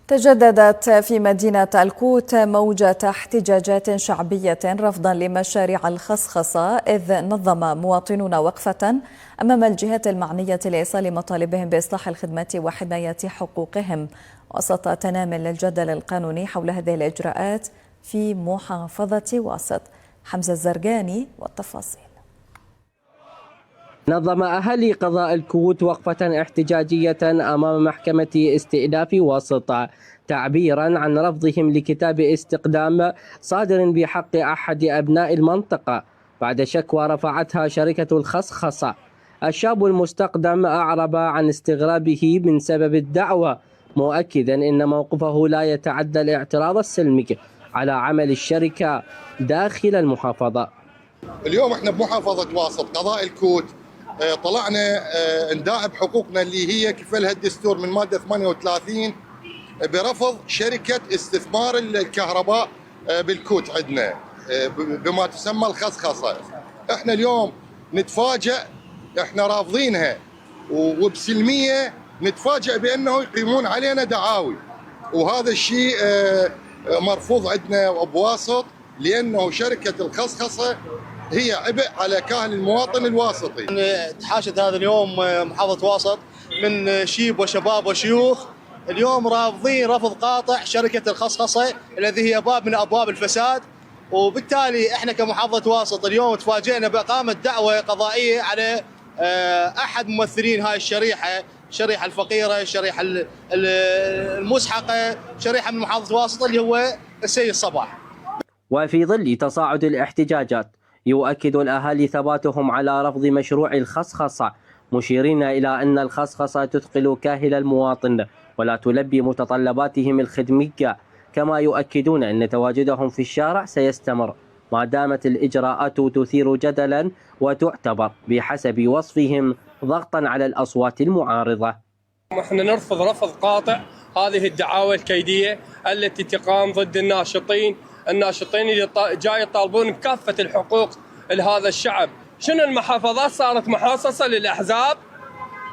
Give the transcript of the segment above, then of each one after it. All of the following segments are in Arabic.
تجددت في مدينة الكوت موجة احتجاجات شعبية رفضا لمشاريع الخصخصة، إذ نظم مواطنون وقفة أمام الجهات المعنية لإيصال مطالبهم بإصلاح الخدمات وحماية حقوقهم، وسط تنامي للجدل القانوني حول هذه الإجراءات في محافظة واسط. حمزة الزرقاني والتفاصيل. نظم أهالي قضاء الكوت وقفة احتجاجية أمام محكمة استئناف واسط تعبيرا عن رفضهم لكتاب استقدام صادر بحق أحد أبناء المنطقة بعد شكوى رفعتها شركة الخصخصة. الشاب المستقدم أعرب عن استغرابه من سبب الدعوة، مؤكدا أن موقفه لا يتعدى الاعتراض السلمي على عمل الشركة داخل المحافظة. اليوم احنا بمحافظة واسط قضاء الكوت طلعنا نداعب حقوقنا اللي هي كفلها الدستور من مادة 38 برفض شركة استثمار الكهرباء بالكوت عندنا بما تسمى الخصخصة. احنا اليوم نتفاجأ، احنا رافضينها وبسلمية نتفاجأ بأنه يقيمون علينا دعاوي، وهذا الشيء مرفوض عندنا بواسط، لأنه شركة الخصخصة هي عبء على كاهل المواطن الواسطي. تحاشت هذا اليوم محافظة واسط من شيب وشباب وشيوخ، اليوم رافضين رفض قاطع شركة الخصخصة الذي هي باب من أبواب الفساد، وبالتالي احنا كمحافظة واسط اليوم تفاجئنا بإقامة دعوة قضائية على أحد ممثلين هاي الشريحة الفقيرة، الشريحة المسحقة، شريحة من محافظة واسط اللي هو السيد صباح. وفي ظل تصاعد الاحتجاجات يؤكد الأهالي ثباتهم على رفض مشروع الخصخصة، مشيرين إلى أن الخصخصة تثقل كاهل المواطن ولا تلبي متطلباتهم الخدمية، كما يؤكدون أن تواجدهم في الشارع سيستمر ما دامت الإجراءات تثير جدلا وتعتبر بحسب وصفهم ضغطا على الأصوات المعارضة. احنا نرفض رفض قاطع هذه الدعاوى الكيدية التي تقام ضد الناشطين اللي جاي يطالبون بكافة الحقوق لهذا الشعب. شنو المحافظات صارت محاصصة للأحزاب؟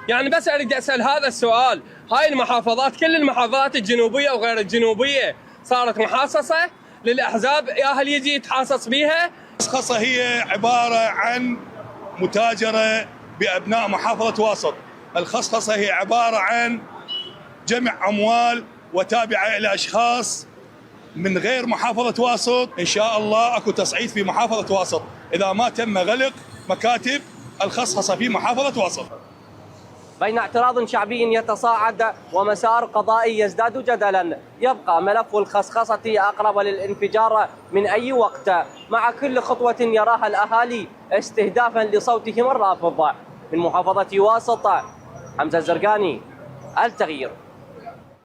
يعني بس أريد أسأل هذا السؤال، هاي المحافظات كل المحافظات الجنوبية وغير الجنوبية صارت محاصصة للأحزاب، يا هل يجي يتحاصص بيها؟ الخصخصة هي عبارة عن متاجرة بأبناء محافظة واسط. الخصخصة هي عبارة عن جمع أموال وتابعة إلى أشخاص من غير محافظة واسط. إن شاء الله أكو تصعيد في محافظة واسط إذا ما تم غلق مكاتب الخصخصة في محافظة واسط. بين اعتراض شعبي يتصاعد ومسار قضائي يزداد جدلا، يبقى ملف الخصخصة أقرب للانفجار من أي وقت، مع كل خطوة يراها الأهالي استهدافا لصوتهم الرافض. من محافظة واسط، حمزة الزرقاني، التغيير.